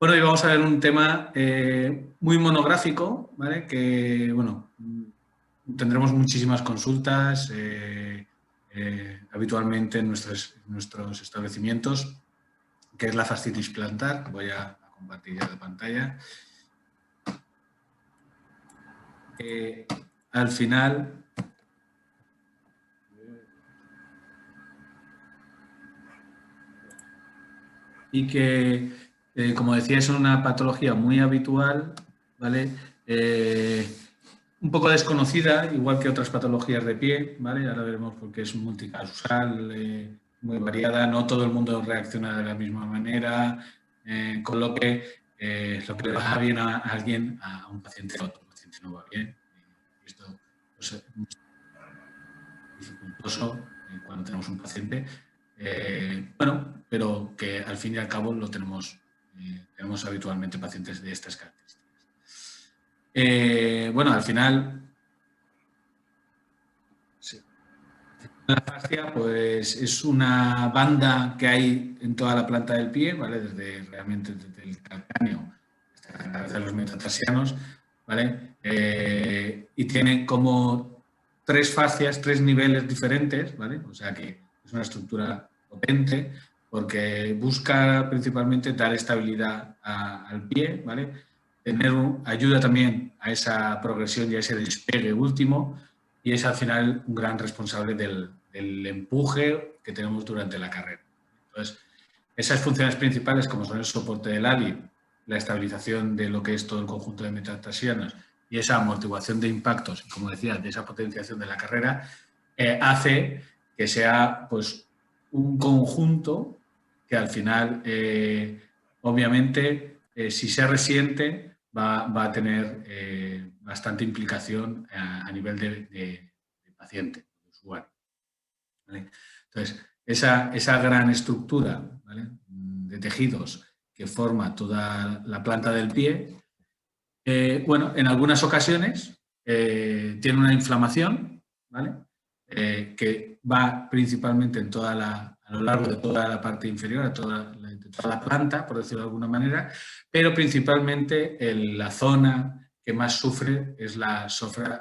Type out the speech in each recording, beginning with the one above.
Bueno, hoy vamos a ver un tema muy monográfico, ¿vale? Que, bueno, tendremos muchísimas consultas habitualmente en nuestros establecimientos, que es la fascitis plantar. Voy a compartir ya la pantalla. Al final, y que, como decía, es una patología muy habitual, ¿vale? Un poco desconocida, igual que otras patologías de pie, ¿vale? Ahora veremos porque es multicausal, muy variada, no todo el mundo reacciona de la misma manera, con lo que le va bien a alguien, a un paciente, a otro paciente no va bien. Esto pues, es muy dificultoso cuando tenemos un paciente, bueno, pero que al fin y al cabo lo tenemos habitualmente pacientes de estas características. Bueno, al final, sí. La fascia, pues, es una banda que hay en toda la planta del pie, ¿vale? Realmente desde el calcáneo hasta la cabeza de los metatarsianos, ¿vale? Y tiene como tres fascias, tres niveles diferentes, ¿vale? O sea que es una estructura potente porque busca principalmente dar estabilidad al pie, ¿vale? Ayuda también a esa progresión y a ese despegue último, y es al final un gran responsable del empuje que tenemos durante la carrera. Entonces, esas funciones principales, como son el soporte del ali, la estabilización de lo que es todo el conjunto de metatarsianos y esa amortiguación de impactos, y como decía, de esa potenciación de la carrera, hace que sea, pues, un conjunto que al final, obviamente, si se resiente, va a tener bastante implicación a nivel de paciente, de usuario, ¿vale? Entonces, esa gran estructura, ¿vale?, de tejidos que forma toda la planta del pie, bueno, en algunas ocasiones tiene una inflamación, ¿vale?, que va principalmente a lo largo de toda la parte inferior, de toda la planta, por decirlo de alguna manera, pero principalmente en la zona que más sufre es la zona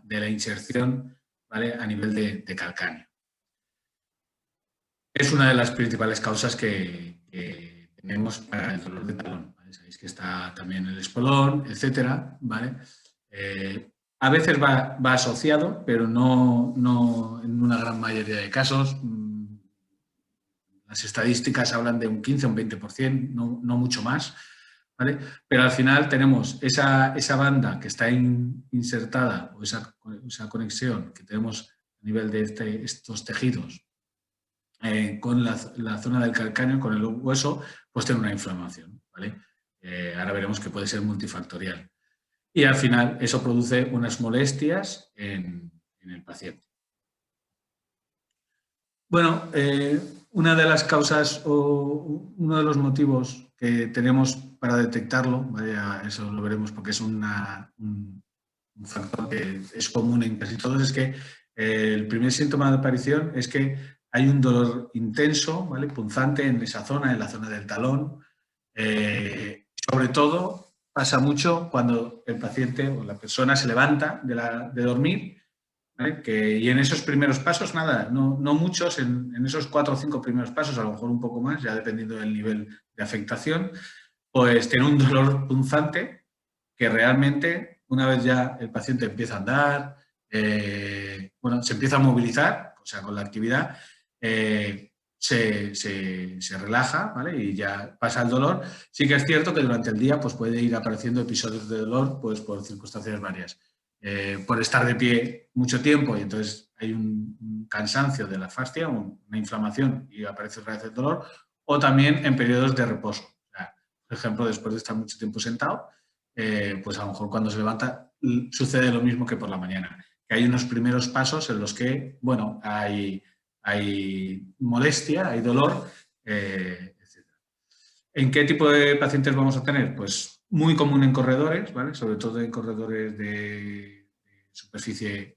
de la inserción, ¿vale?, a nivel de calcáneo. Es una de las principales causas que tenemos para el dolor de talón, ¿vale? Sabéis que está también el espolón, etcétera, ¿vale? A veces va asociado, pero no en una gran mayoría de casos. Las estadísticas hablan de un 15 o un 20%, no mucho más, ¿vale? Pero al final tenemos esa banda que está insertada, o esa conexión que tenemos a nivel de estos tejidos con la zona del calcáneo, con el hueso, pues tiene una inflamación, ¿vale? Ahora veremos que puede ser multifactorial. Y al final eso produce unas molestias en el paciente. Bueno, una de las causas o uno de los motivos que tenemos para detectarlo, vaya, eso lo veremos porque es un factor que es común en casi todos, es que el primer síntoma de aparición es que hay un dolor intenso, ¿vale?, punzante en esa zona, en la zona del talón. Sobre todo pasa mucho cuando el paciente o la persona se levanta de dormir, ¿vale?, y en esos primeros pasos, nada, no muchos, en esos 4 o 5 primeros pasos, a lo mejor un poco más, ya dependiendo del nivel de afectación, pues tiene un dolor punzante que realmente, una vez ya el paciente empieza a andar, bueno, se empieza a movilizar, o sea, con la actividad, se relaja, ¿vale?, y ya pasa el dolor. Sí que es cierto que durante el día pues, puede ir apareciendo episodios de dolor pues, por circunstancias varias. Por estar de pie mucho tiempo y entonces hay un cansancio de la fascia, una inflamación y aparece otra vez el dolor, o también en periodos de reposo. O sea, por ejemplo, después de estar mucho tiempo sentado, pues a lo mejor cuando se levanta sucede lo mismo que por la mañana, que hay unos primeros pasos en los que, bueno, hay molestia, hay dolor, etc. ¿En qué tipo de pacientes vamos a tener? Pues muy común en corredores, ¿vale?, sobre todo en corredores de superficie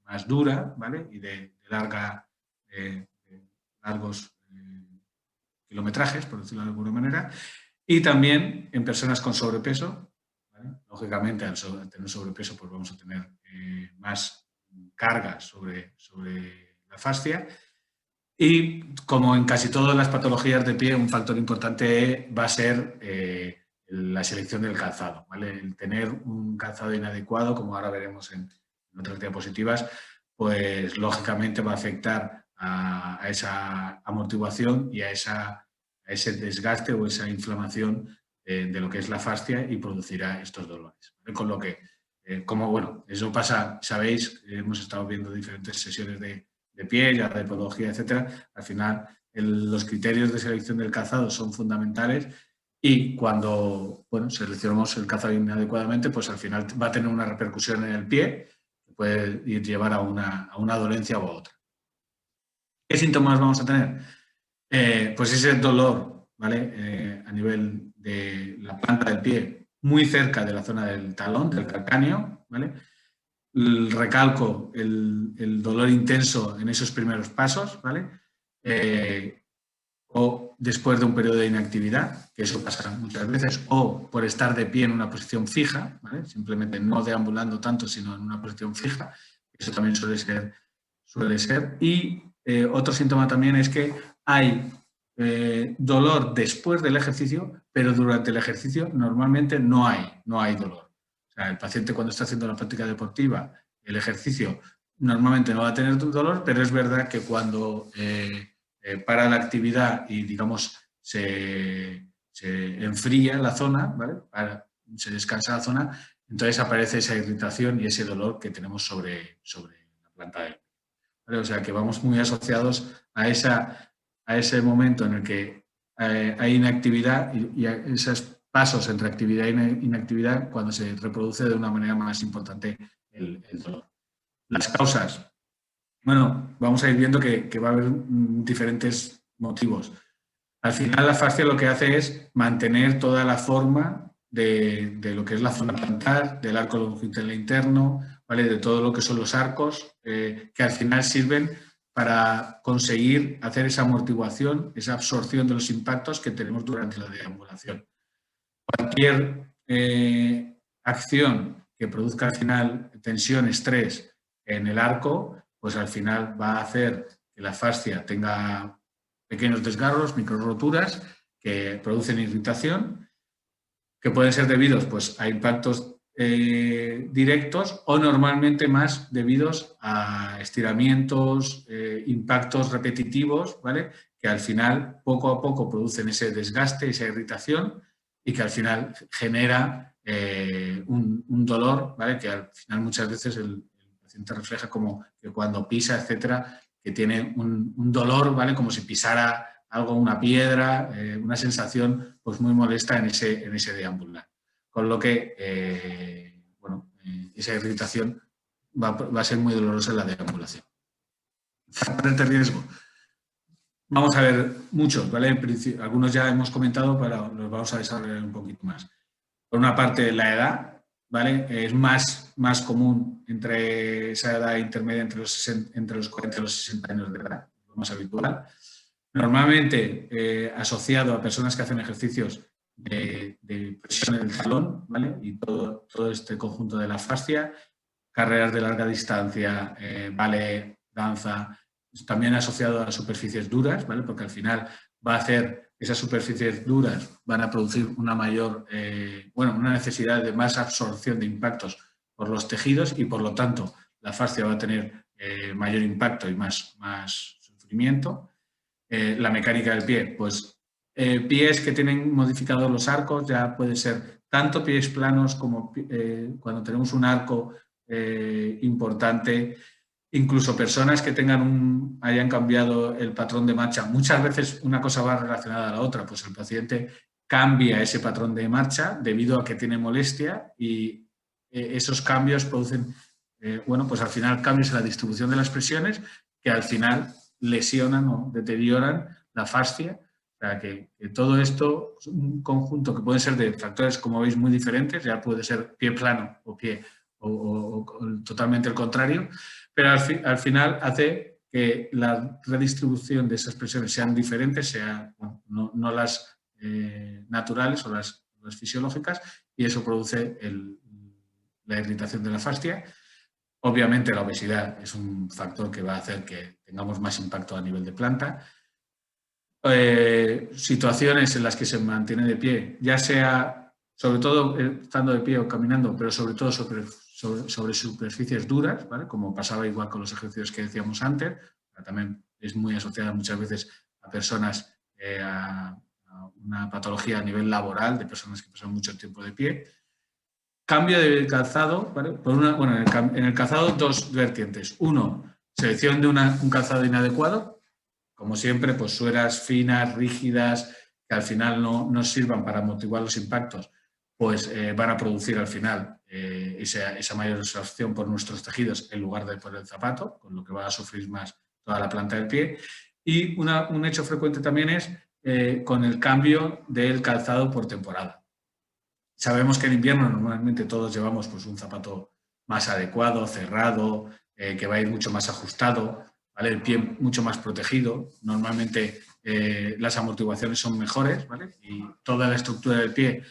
más dura, ¿vale?, y de largos kilometrajes, por decirlo de alguna manera. y también en personas con sobrepeso, ¿vale? Lógicamente, al tener sobrepeso, pues vamos a tener más carga sobre la fascia. Y como en casi todas las patologías de pie, un factor importante va a ser la selección del calzado, ¿vale? El tener un calzado inadecuado, como ahora veremos en otras diapositivas, pues lógicamente va a afectar a esa amortiguación y a ese desgaste o esa inflamación de lo que es la fascia y producirá estos dolores, ¿vale? Con lo que, como bueno, eso pasa, sabéis, hemos estado viendo diferentes sesiones de pie, ya de podología, etcétera. Al final, los criterios de selección del calzado son fundamentales y cuando seleccionamos el calzado inadecuadamente, pues al final va a tener una repercusión en el pie que puede llevar a una dolencia u otra. ¿Qué síntomas vamos a tener? Pues ese dolor, ¿vale? A nivel de la planta del pie, muy cerca de la zona del talón, del calcáneo, ¿vale? Recalco el dolor intenso en esos primeros pasos, ¿vale? O después de un periodo de inactividad, que eso pasa muchas veces, o por estar de pie en una posición fija, ¿vale? Simplemente no deambulando tanto, sino en una posición fija, eso también suele ser. Y otro síntoma también es que hay dolor después del ejercicio, pero durante el ejercicio normalmente no hay dolor. O sea, el paciente cuando está haciendo la práctica deportiva, el ejercicio, normalmente no va a tener dolor, pero es verdad que cuando para la actividad y, digamos, se enfría la zona, ¿vale? Se descansa la zona, entonces aparece esa irritación y ese dolor que tenemos sobre la planta del pie, ¿vale? O sea, que vamos muy asociados a ese momento en el que hay inactividad y a esos pasos entre actividad e inactividad cuando se reproduce de una manera más importante el dolor. Las causas. Bueno, vamos a ir viendo que va a haber diferentes motivos. Al final la fascia lo que hace es mantener toda la forma de lo que es la zona plantar, del arco longitudinal interno, ¿vale? De todo lo que son los arcos, que al final sirven para conseguir hacer esa amortiguación, esa absorción de los impactos que tenemos durante la deambulación. Cualquier acción que produzca al final tensión, estrés en el arco, pues al final va a hacer que la fascia tenga pequeños desgarros, microroturas que producen irritación, que pueden ser debidos pues, a impactos directos o normalmente más debidos a estiramientos, impactos repetitivos, ¿vale? Que al final poco a poco producen ese desgaste, esa irritación y que al final genera un dolor, ¿vale? Que al final muchas veces el paciente refleja como que cuando pisa, etcétera, que tiene un dolor, ¿vale? Como si pisara algo, una piedra, una sensación pues muy molesta en ese deambular. Con lo que, esa irritación va a ser muy dolorosa en la deambulación. Factores de riesgo. Vamos a ver muchos, ¿vale? Algunos ya hemos comentado, pero los vamos a desarrollar un poquito más. Por una parte, la edad, ¿vale? Es más común entre esa edad intermedia, entre los 40 y los 60 años de edad, lo más habitual. Normalmente asociado a personas que hacen ejercicios de presión en el talón, ¿vale? Y todo este conjunto de la fascia, carreras de larga distancia, ballet, danza, también asociado a superficies duras, ¿vale? Porque al final va a hacer esas superficies duras, van a producir una mayor, una necesidad de más absorción de impactos por los tejidos y por lo tanto la fascia va a tener mayor impacto y más sufrimiento. La mecánica del pie, pues pies que tienen modificados los arcos, ya puede ser tanto pies planos como cuando tenemos un arco importante, incluso personas que hayan cambiado el patrón de marcha. Muchas veces una cosa va relacionada a la otra, pues el paciente cambia ese patrón de marcha debido a que tiene molestia y esos cambios producen, pues al final cambios en la distribución de las presiones que al final lesionan o deterioran la fascia. O sea, que todo esto es un conjunto que puede ser de factores, como veis, muy diferentes. Ya puede ser pie plano o pie o totalmente el contrario, pero al final hace que la redistribución de esas presiones sean diferentes, no las naturales o las fisiológicas, y eso produce la irritación de la fascia. Obviamente la obesidad es un factor que va a hacer que tengamos más impacto a nivel de planta. Situaciones en las que se mantiene de pie, ya sea sobre todo estando de pie o caminando, pero sobre todo sobre superficies duras, ¿vale? Como pasaba igual con los ejercicios que decíamos antes, también es muy asociada muchas veces a personas, a una patología a nivel laboral, de personas que pasan mucho tiempo de pie. Cambio de calzado, ¿vale? En el calzado dos vertientes. Uno, selección de un calzado inadecuado, como siempre, pues suelas finas, rígidas, que al final no sirvan para amortiguar los impactos, pues van a producir al final esa mayor absorción por nuestros tejidos en lugar de por el zapato, con lo que va a sufrir más toda la planta del pie. Y un hecho frecuente también es con el cambio del calzado por temporada. Sabemos que en invierno normalmente todos llevamos pues, un zapato más adecuado, cerrado, que va a ir mucho más ajustado, ¿vale? El pie mucho más protegido. Normalmente las amortiguaciones son mejores, ¿vale? Y toda la estructura del pie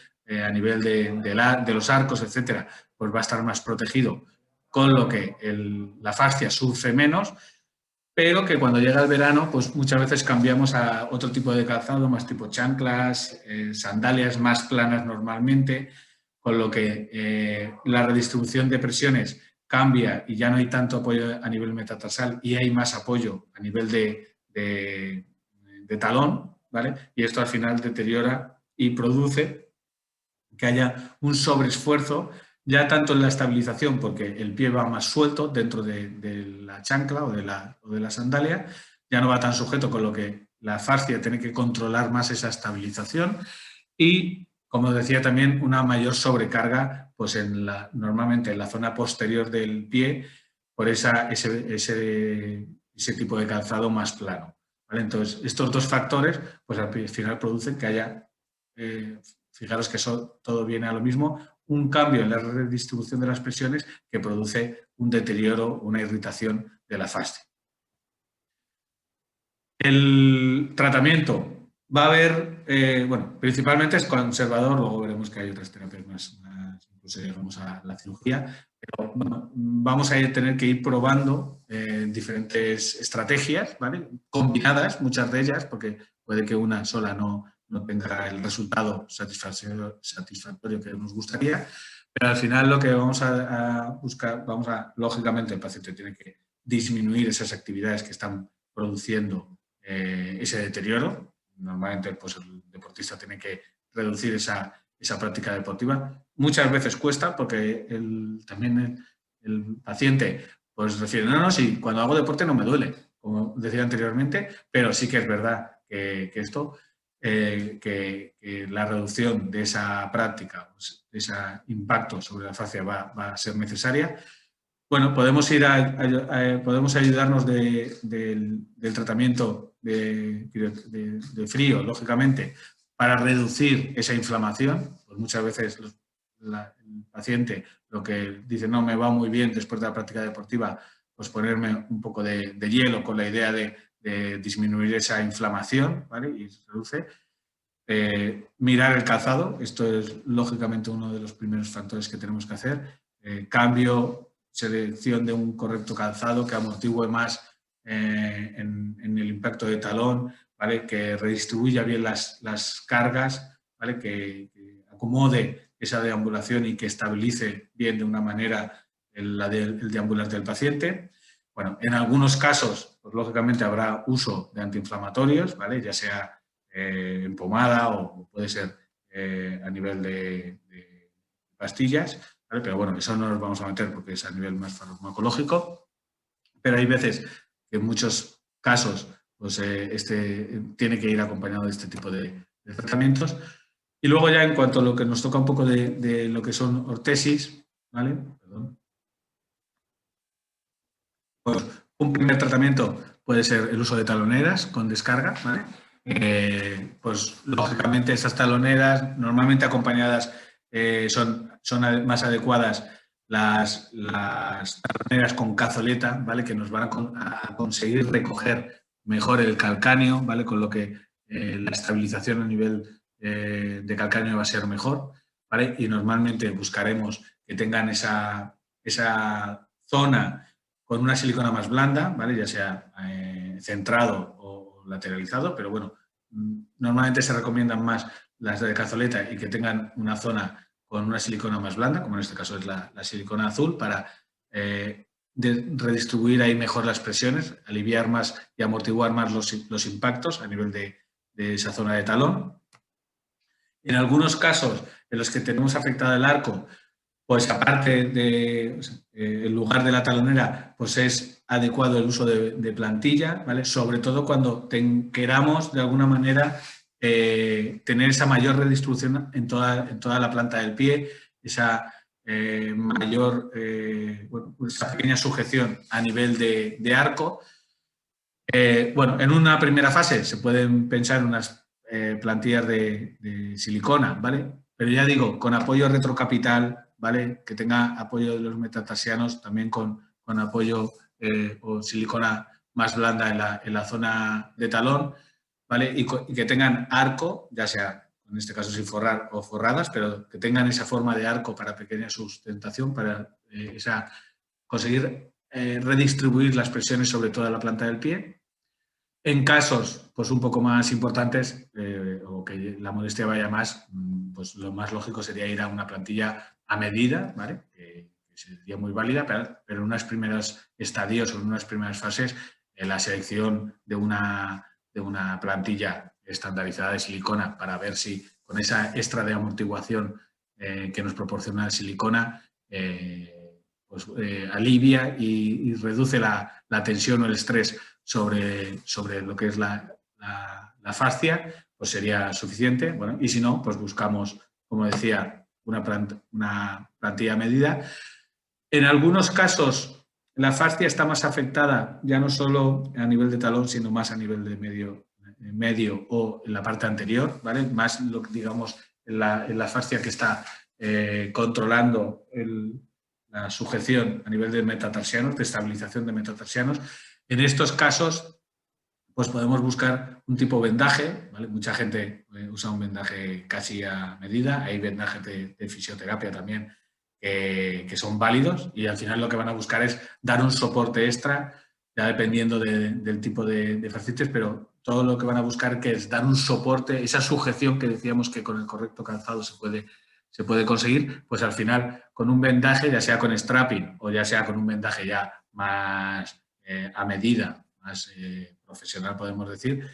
a nivel de los arcos, etcétera, pues va a estar más protegido, con lo que la fascia sufre menos, pero que cuando llega el verano, pues muchas veces cambiamos a otro tipo de calzado, más tipo chanclas, sandalias más planas normalmente, con lo que la redistribución de presiones cambia y ya no hay tanto apoyo a nivel metatarsal y hay más apoyo a nivel de talón, ¿vale? Y esto al final deteriora y produce que haya un sobreesfuerzo ya tanto en la estabilización, porque el pie va más suelto dentro de la chancla o de la sandalia, ya no va tan sujeto, con lo que la fascia tiene que controlar más esa estabilización y, como decía también, una mayor sobrecarga pues normalmente en la zona posterior del pie por ese tipo de calzado más plano, ¿vale? Entonces, estos dos factores pues al final producen que haya, fijaros que eso todo viene a lo mismo, un cambio en la redistribución de las presiones que produce un deterioro, una irritación de la fascia. El tratamiento va a haber, principalmente es conservador, luego veremos que hay otras terapias más incluso llegamos a la cirugía, pero bueno, vamos a tener que ir probando diferentes estrategias, ¿vale? Combinadas, muchas de ellas, porque puede que una sola no tenga el resultado satisfactorio que nos gustaría, pero al final lo que vamos a buscar, lógicamente el paciente tiene que disminuir esas actividades que están produciendo ese deterioro. Normalmente pues, el deportista tiene que reducir esa práctica deportiva. Muchas veces cuesta porque también el paciente pues refiere, no, sí, cuando hago deporte no me duele, como decía anteriormente, pero sí que es verdad que esto, que la reducción de esa práctica, pues, de ese impacto sobre la fascia va a ser necesaria. Bueno, podemos podemos ayudarnos del tratamiento de frío, lógicamente, para reducir esa inflamación. Pues muchas veces el paciente lo que dice, no me va muy bien después de la práctica deportiva, pues ponerme un poco de hielo con la idea de disminuir esa inflamación, ¿vale? Y se reduce. Mirar el calzado, esto es lógicamente uno de los primeros factores que tenemos que hacer. Selección de un correcto calzado que amortigue más en el impacto de talón, ¿vale? Que redistribuya bien las cargas, ¿vale? Que acomode esa deambulación y que estabilice bien de una manera el deambular del paciente. Bueno, en algunos casos, pues, lógicamente habrá uso de antiinflamatorios, ¿vale? Ya sea en pomada o puede ser a nivel de pastillas, ¿vale? Pero bueno, eso no nos vamos a meter porque es a nivel más farmacológico, pero hay veces que en muchos casos pues, tiene que ir acompañado de este tipo de tratamientos. Y luego ya en cuanto a lo que nos toca un poco de lo que son ortesis, ¿vale? Perdón. Pues un primer tratamiento puede ser el uso de taloneras con descarga, ¿vale? Pues lógicamente esas taloneras normalmente acompañadas son más adecuadas las taloneras con cazoleta, ¿vale? Que nos van a conseguir recoger mejor el calcáneo, ¿vale? Con lo que la estabilización a nivel de calcáneo va a ser mejor, ¿vale? Y normalmente buscaremos que tengan esa zona con una silicona más blanda, ¿vale? Ya sea centrado o lateralizado, pero bueno, normalmente se recomiendan más las de cazoleta y que tengan una zona con una silicona más blanda, como en este caso es la silicona azul, para redistribuir ahí mejor las presiones, aliviar más y amortiguar más los impactos a nivel de esa zona de talón. En algunos casos en los que tenemos afectado el arco, pues aparte de el lugar de la talonera, pues es adecuado el uso de plantilla, ¿vale? Sobre todo cuando queramos de alguna manera tener esa mayor redistribución en toda la planta del pie, esa mayor, bueno, esa pequeña sujeción a nivel de arco. Bueno, en una primera fase se pueden pensar unas plantillas de silicona, ¿vale? Pero ya digo, con apoyo retrocapital, ¿vale? Que tenga apoyo de los metatarsianos, también con apoyo o silicona más blanda en la zona de talón, ¿vale? Y que tengan arco, ya sea, en este caso sin forrar o forradas, pero que tengan esa forma de arco para pequeña sustentación, para conseguir redistribuir las presiones sobre toda la planta del pie. En casos pues, un poco más importantes o que la molestia vaya más, pues lo más lógico sería ir a una plantilla a medida, ¿vale? Que sería muy válida, pero en unos primeros estadios o en unas primeras fases, la selección de una plantilla estandarizada de silicona para ver si con esa extra de amortiguación que nos proporciona la silicona pues, alivia y reduce la tensión o el estrés sobre lo que es la fascia, pues sería suficiente. Bueno, y si no, pues buscamos, como decía, una plantilla a medida. En algunos casos, la fascia está más afectada, ya no solo a nivel de talón, sino más a nivel de medio o en la parte anterior, ¿vale? Más, digamos, en la fascia que está controlando la sujeción a nivel de metatarsianos, de estabilización de metatarsianos. En estos casos, pues podemos buscar un tipo de vendaje, ¿vale? Mucha gente usa un vendaje casi a medida, hay vendajes de fisioterapia también que son válidos y al final lo que van a buscar es dar un soporte extra, ya dependiendo del tipo de fascitis, pero todo lo que van a buscar que es dar un soporte, esa sujeción que decíamos que con el correcto calzado se puede conseguir, pues al final con un vendaje, ya sea con strapping o ya sea con un vendaje ya más a medida, más profesional podemos decir,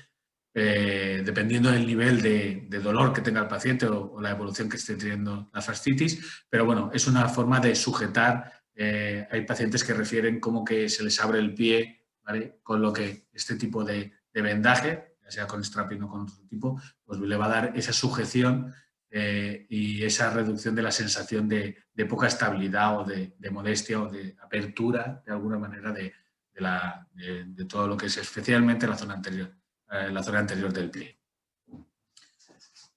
dependiendo del nivel de dolor que tenga el paciente o la evolución que esté teniendo la fascitis, pero bueno, es una forma de sujetar. Hay pacientes que refieren como que se les abre el pie, ¿vale? Con lo que este tipo de vendaje, ya sea con strapping o con otro tipo, pues le va a dar esa sujeción y esa reducción de la sensación de poca estabilidad o de molestia o de apertura, de alguna manera, de todo lo que es especialmente la zona anterior del pie.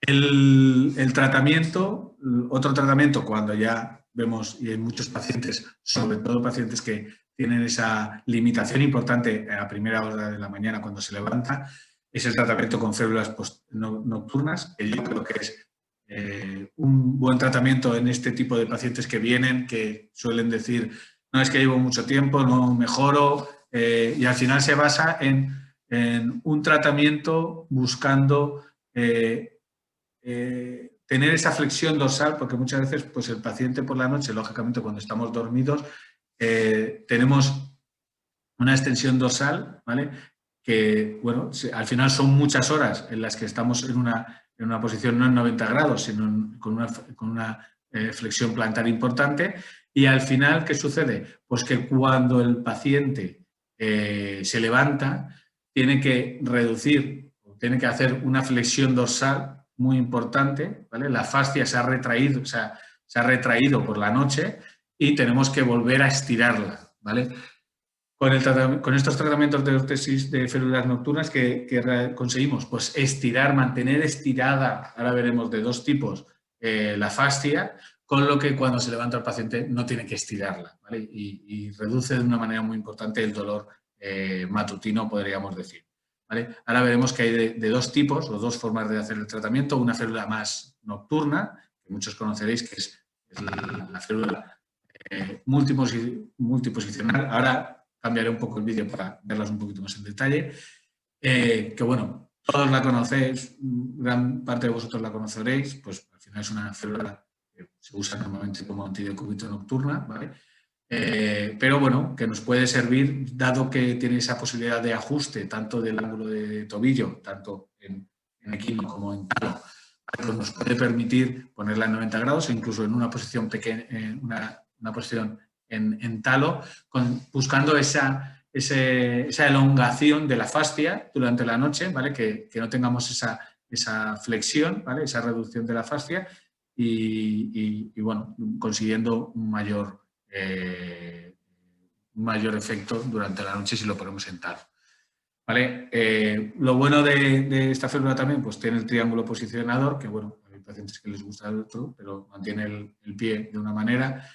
El tratamiento, otro tratamiento cuando ya vemos, y hay muchos pacientes, sobre todo pacientes que tienen esa limitación importante a primera hora de la mañana cuando se levanta, es el tratamiento con férulas nocturnas, que yo creo que es un buen tratamiento en este tipo de pacientes que vienen, que suelen decir, no, es que llevo mucho tiempo, no mejoro, y al final se basa en un tratamiento buscando tener esa flexión dorsal, porque muchas veces pues, el paciente por la noche, lógicamente cuando estamos dormidos, tenemos una extensión dorsal, ¿vale? Que, bueno, al final son muchas horas en las que estamos en una posición no en 90 grados, sino con una flexión plantar importante. Y al final, ¿qué sucede? Pues que cuando el paciente se levanta, tiene que reducir, tiene que hacer una flexión dorsal muy importante, ¿vale? La fascia se ha retraído, o sea, se ha retraído por la noche y tenemos que volver a estirarla, ¿vale? Con estos tratamientos de ortesis de férulas nocturnas que conseguimos, pues estirar, mantener estirada, ahora veremos de dos tipos, la fascia, con lo que cuando se levanta el paciente no tiene que estirarla, ¿vale? Y reduce de una manera muy importante el dolor matutino, podríamos decir. ¿vale? Ahora veremos que hay de dos tipos o dos formas de hacer el tratamiento. Una férula más nocturna, que muchos conoceréis, que es la férula multiposicional. Ahora cambiaré un poco el vídeo para verlas un poquito más en detalle. Que bueno, todos la conocéis, gran parte de vosotros la conoceréis, pues al final es una férula que se usa normalmente como antidecúbito nocturna, ¿vale? Pero bueno, que nos puede servir, dado que tiene esa posibilidad de ajuste tanto del ángulo de tobillo, tanto en equino como en talo, pues nos puede permitir ponerla en 90 grados, incluso en una posición pequeña, una posición en talo, buscando esa elongación de la fascia durante la noche, ¿vale? Que no tengamos esa flexión, ¿vale? Esa reducción de la fascia y bueno, consiguiendo un mayor efecto durante la noche si lo ponemos en talo. ¿Vale? Lo bueno de esta férula también, pues tiene el triángulo posicionador, que bueno, hay pacientes que les gusta el otro, pero mantiene el pie de una manera.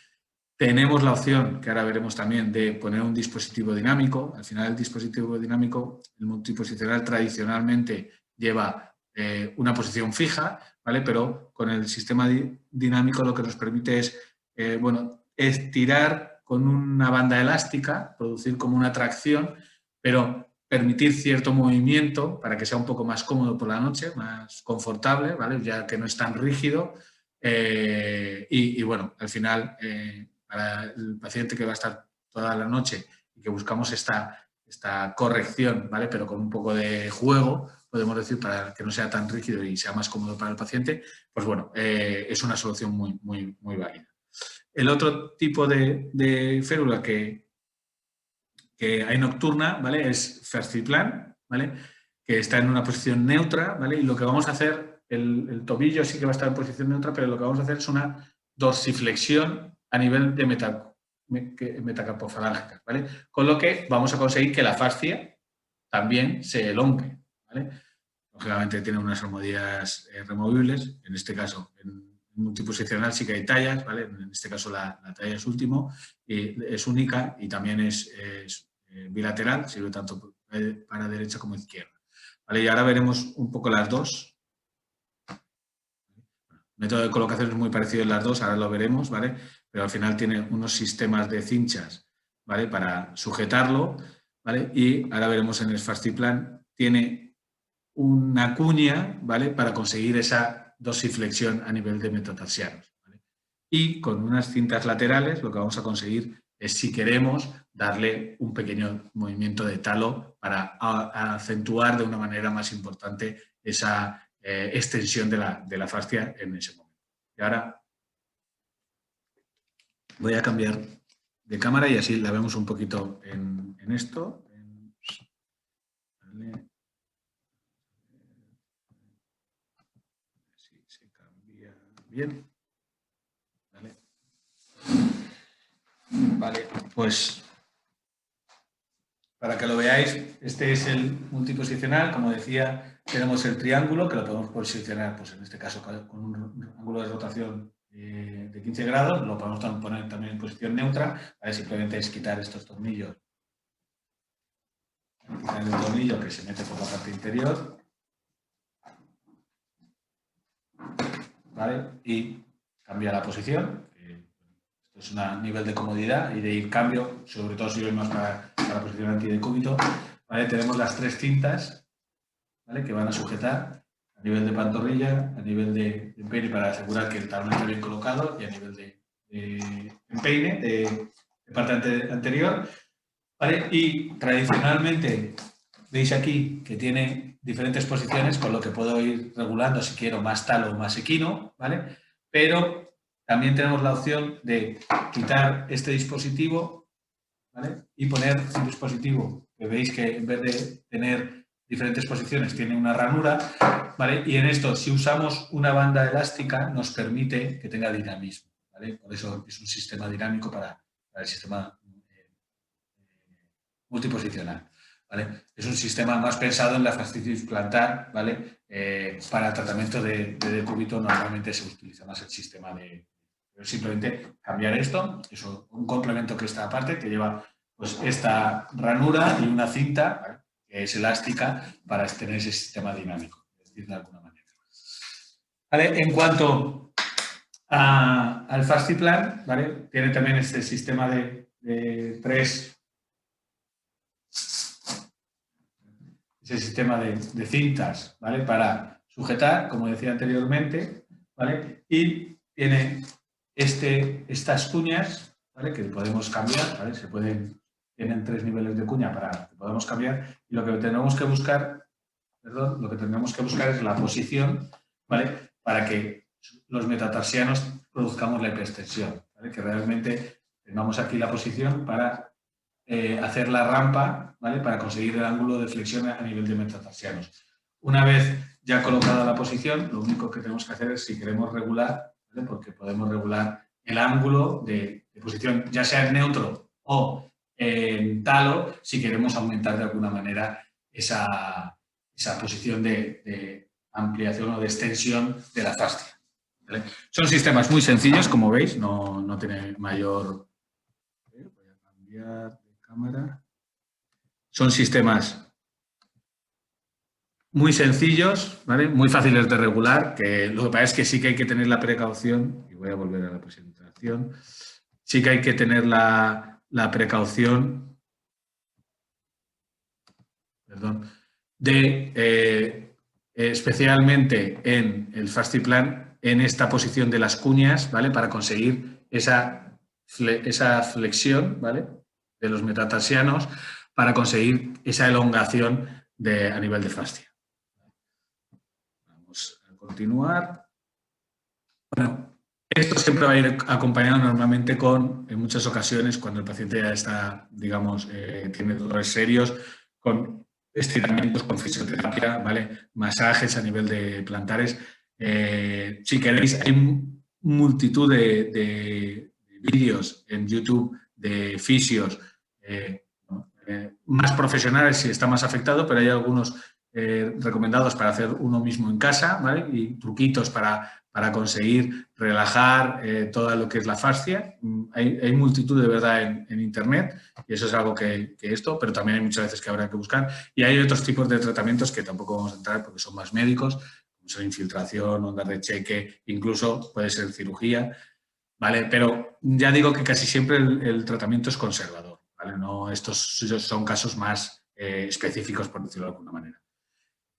Tenemos la opción, que ahora veremos también, de poner un dispositivo dinámico. Al final el dispositivo dinámico, el multiposicional tradicionalmente lleva una posición fija, ¿vale? Pero con el sistema dinámico lo que nos permite es, bueno, estirar con una banda elástica, producir como una tracción, pero permitir cierto movimiento para que sea un poco más cómodo por la noche, más confortable, ¿vale? Ya que no es tan rígido. Y bueno, al final, para el paciente que va a estar toda la noche y que buscamos esta corrección, ¿vale? Pero con un poco de juego, podemos decir, para que no sea tan rígido y sea más cómodo para el paciente, pues bueno, es una solución muy válida. El otro tipo de férula que hay nocturna, ¿vale? Es Fasciplan, ¿vale? Que está en una posición neutra, ¿vale? Y lo que vamos a hacer, el tobillo sí que va a estar en posición neutra, pero lo que vamos a hacer es una dorsiflexión a nivel de metacarpofalángica, ¿vale? Con lo que vamos a conseguir que la fascia también se elongue, ¿vale? Lógicamente tiene unas armodías removibles, en este caso en multiposicional sí que hay tallas, ¿vale? En este caso la talla es último, es única y también es bilateral, sirve tanto para derecha como izquierda. ¿Vale? Y ahora veremos un poco las dos. El método de colocación es muy parecido en las dos, ahora lo veremos, ¿vale? Pero al final tiene unos sistemas de cinchas, ¿vale? Para sujetarlo, ¿vale? Y ahora veremos en el Fasciplan, tiene una cuña, ¿vale? Para conseguir esa dorsiflexión a nivel de metatarsianos, ¿vale? Y con unas cintas laterales lo que vamos a conseguir es, si queremos, darle un pequeño movimiento de talo para acentuar de una manera más importante esa extensión de la fascia en ese momento. Y ahora voy a cambiar de cámara y así la vemos un poquito en esto. ¿Vale? Si se cambia bien. ¿Vale? Vale, pues para que lo veáis, este es el multiposicional. Como decía, tenemos el triángulo que lo podemos posicionar, pues en este caso con un ángulo de rotación de 15 grados, lo podemos poner también en posición neutra. ¿Vale? Simplemente es quitar estos tornillos, quitar el tornillo que se mete por la parte interior, ¿vale? Y cambia la posición. Esto es un nivel de comodidad y de ir cambio, sobre todo sirve más para la posición antidecúbito. ¿Vale? Tenemos las tres cintas, ¿vale? Que van a sujetar a nivel de pantorrilla, a nivel de empeine para asegurar que el talón esté bien colocado y a nivel de empeine, de parte anterior. ¿Vale? Y tradicionalmente veis aquí que tiene diferentes posiciones, con lo que puedo ir regulando si quiero más talo o más equino, ¿vale? Pero también tenemos la opción de quitar este dispositivo, ¿vale? Y poner un dispositivo que veis que en vez de tener diferentes posiciones tiene una ranura, ¿vale? Y en esto, si usamos una banda elástica, nos permite que tenga dinamismo, ¿vale? Por eso es un sistema dinámico para el sistema multiposicional, ¿vale? Es un sistema más pensado en la fascitis plantar, ¿vale? Para tratamiento de decúbito normalmente se utiliza más el sistema de... Simplemente cambiar esto, es un complemento que está aparte, que lleva pues esta ranura y una cinta, ¿vale? que es elástica para tener ese sistema dinámico, es decir, de alguna manera. ¿Vale? En cuanto al FastiPlan, ¿vale? Tiene también este sistema de tres, ese sistema de cintas, ¿vale? Para sujetar, como decía anteriormente, ¿vale? Y tiene estas cuñas, ¿vale? Que podemos cambiar, ¿vale? Tienen 3 niveles de cuña para que podamos cambiar, y lo que tenemos que buscar, es la posición, ¿vale? Para que los metatarsianos produzcamos la hiperextensión, ¿vale? Que realmente tengamos aquí la posición para hacer la rampa, ¿vale? Para conseguir el ángulo de flexión a nivel de metatarsianos. Una vez ya colocada la posición, lo único que tenemos que hacer es, si queremos regular, ¿vale? Porque podemos regular el ángulo de posición, ya sea en neutro o en talo, si queremos aumentar de alguna manera esa posición de ampliación o de extensión de la fascia, ¿vale? Son sistemas muy sencillos, como veis, no tiene mayor... Voy a cambiar de cámara. Son sistemas muy sencillos, ¿vale? Muy fáciles de regular, que lo que pasa es que sí que hay que tener la precaución, y voy a volver a la presentación, sí que hay que tener la precaución, perdón, de especialmente en el FastiPlan, en esta posición de las cuñas, ¿vale? Para conseguir esa flexión, ¿vale? De los metatarsianos, para conseguir esa elongación a nivel de fascia. Vamos a continuar. Bueno, esto siempre va a ir acompañado normalmente en muchas ocasiones, cuando el paciente ya está, digamos, tiene dolores serios, con estiramientos, con fisioterapia, ¿vale? Masajes a nivel de plantares. Si queréis, hay multitud de vídeos en YouTube de fisios más profesionales si está más afectado, pero hay algunos recomendados para hacer uno mismo en casa, ¿vale? Y truquitos para conseguir relajar todo lo que es la fascia. Hay multitud de verdad en Internet, y eso es algo pero también hay muchas veces que habrá que buscar. Y hay otros tipos de tratamientos que tampoco vamos a entrar porque son más médicos, como son infiltración, ondas de cheque, incluso puede ser cirugía, ¿vale? Pero ya digo que casi siempre el tratamiento es conservador, ¿vale? No, estos son casos más específicos, por decirlo de alguna manera.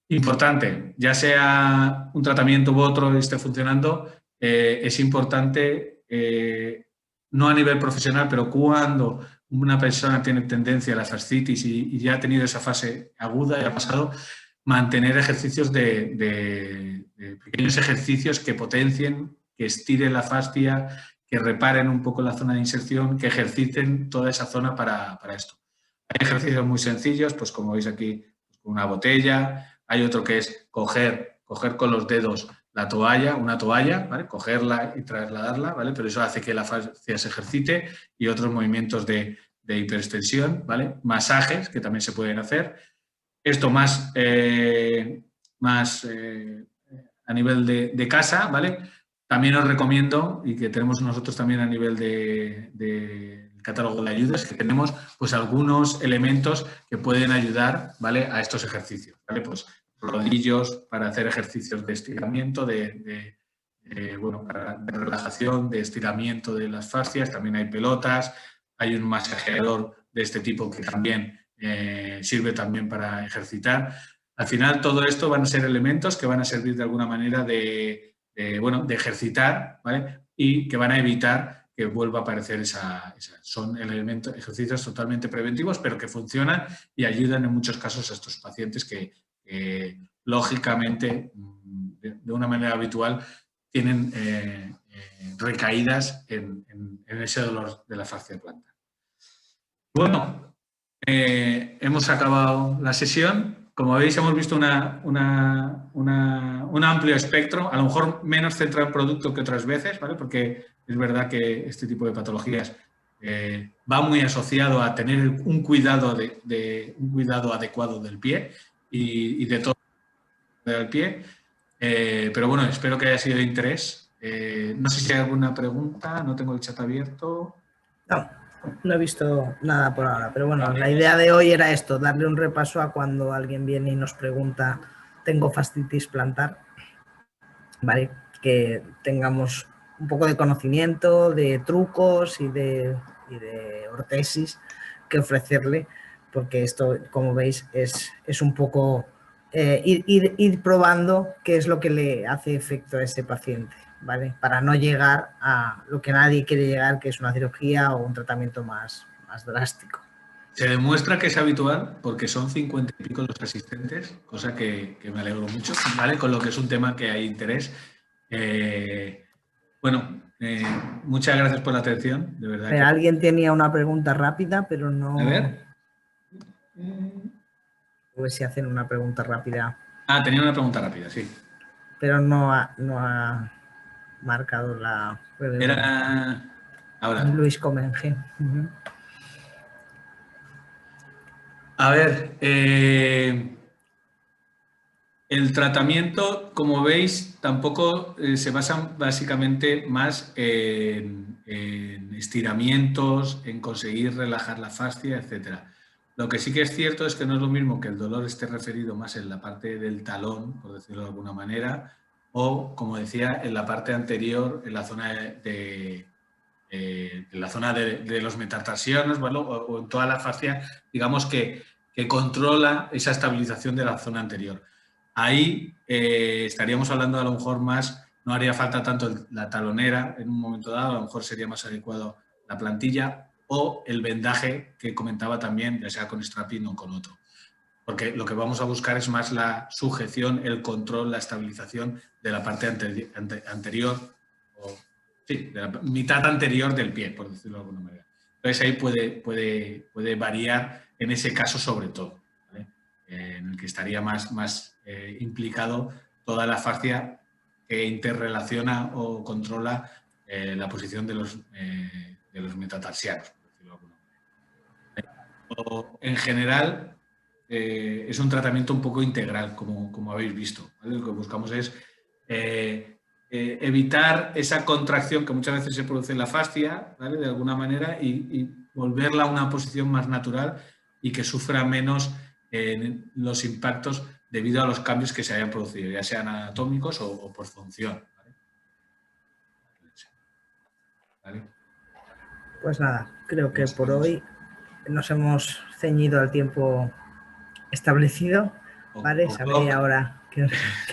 Importante, ya sea un tratamiento u otro esté funcionando, es importante, no a nivel profesional, pero cuando una persona tiene tendencia a la fascitis y ya ha tenido esa fase aguda y ha pasado, mantener ejercicios de pequeños ejercicios que potencien, que estiren la fascia, que reparen un poco la zona de inserción, que ejerciten toda esa zona para esto. Hay ejercicios muy sencillos, pues como veis aquí, una botella. Hay otro que es coger con los dedos una toalla, ¿vale? Cogerla y trasladarla, ¿vale? Pero eso hace que la fascia se ejercite, y otros movimientos de hiperextensión, ¿vale? Masajes que también se pueden hacer. Esto más a nivel de casa, ¿vale? También os recomiendo, y que tenemos nosotros también a nivel de catálogo de ayudas, que tenemos pues algunos elementos que pueden ayudar, ¿vale? A estos ejercicios, ¿vale? Pues rodillos para hacer ejercicios de estiramiento, de relajación, de estiramiento de las fascias. También hay pelotas, hay un masajeador de este tipo que también sirve también para ejercitar. Al final, todo esto van a ser elementos que van a servir de alguna manera de ejercitar, ¿vale? Y que van a evitar que vuelva a aparecer son ejercicios totalmente preventivos, pero que funcionan y ayudan en muchos casos a estos pacientes que lógicamente, de una manera habitual, tienen recaídas en ese dolor de la fascia plantar. Bueno, hemos acabado la sesión. Como veis, hemos visto un amplio espectro, a lo mejor menos centrado en producto que otras veces, ¿vale? Porque es verdad que este tipo de patologías va muy asociado a tener un cuidado adecuado del pie y de todo el pie. Pero bueno, espero que haya sido de interés. No sé si hay alguna pregunta, no tengo el chat abierto. No, No he visto nada por ahora, pero bueno, la idea de hoy era esto, darle un repaso a cuando alguien viene y nos pregunta, ¿tengo fascitis plantar? ¿Vale? Que tengamos un poco de conocimiento, de trucos y de ortesis que ofrecerle, porque esto, como veis, es un poco ir probando qué es lo que le hace efecto a ese paciente, ¿vale? Para no llegar a lo que nadie quiere llegar, que es una cirugía o un tratamiento más drástico. Se demuestra que es habitual porque son 50 y pico los asistentes, cosa que me alegro mucho, ¿vale? Con lo que es un tema que hay interés. Bueno, muchas gracias por la atención, de verdad que... Alguien tenía una pregunta rápida, pero A no... ver. A ver si hacen una pregunta rápida. Ah, tenía una pregunta rápida, sí. Pero no ha marcado la... Era... Ahora. Luis Comenge. A ver, el tratamiento, como veis, tampoco se basa básicamente más en estiramientos, en conseguir relajar la fascia, etcétera. Lo que sí que es cierto es que no es lo mismo que el dolor esté referido más en la parte del talón, por decirlo de alguna manera, o, como decía, en la parte anterior, en la zona de los metatarsianos, ¿vale? O en toda la fascia, digamos que controla esa estabilización de la zona anterior. Ahí estaríamos hablando a lo mejor más, no haría falta tanto la talonera en un momento dado, a lo mejor sería más adecuado la plantilla o el vendaje que comentaba también, ya sea con strapín o con otro. Porque lo que vamos a buscar es más la sujeción, el control, la estabilización de la parte anterior, o, sí, de la mitad anterior del pie, por decirlo de alguna manera. Entonces ahí puede variar en ese caso sobre todo, ¿vale? En el que estaría más implicado toda la fascia que interrelaciona o controla la posición de los metatarsianos, por decirlo de alguna manera. O, en general, es un tratamiento un poco integral, como habéis visto, ¿vale? Lo que buscamos es evitar esa contracción que muchas veces se produce en la fascia, ¿vale? De alguna manera, y volverla a una posición más natural y que sufra menos los impactos debido a los cambios que se hayan producido, ya sean anatómicos o por función. ¿Vale? ¿Vale? Pues nada, creo que por hoy nos hemos ceñido al tiempo establecido, ¿vale? Sabéis ahora que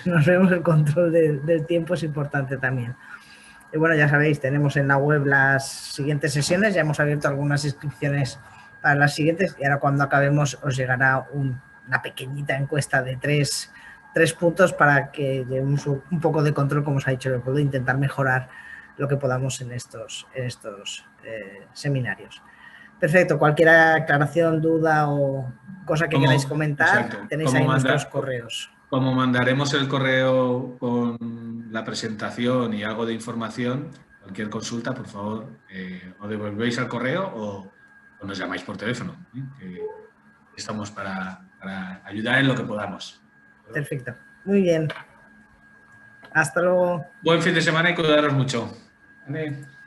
nos vemos, el control del tiempo es importante también. Y bueno, ya sabéis, tenemos en la web las siguientes sesiones, ya hemos abierto algunas inscripciones para las siguientes y ahora cuando acabemos os llegará una pequeñita encuesta de tres puntos para que llevemos un poco de control, como os ha dicho, puedo intentar mejorar lo que podamos en estos seminarios. Perfecto, cualquier aclaración, duda o cosa que queráis comentar, exacto, tenéis ahí nuestros correos. Como mandaremos el correo con la presentación y algo de información, cualquier consulta, por favor, o devolvéis al correo o nos llamáis por teléfono, que estamos para ayudar en lo que podamos. Perfecto, muy bien. Hasta luego. Buen fin de semana y cuidaros mucho. ¿Vale?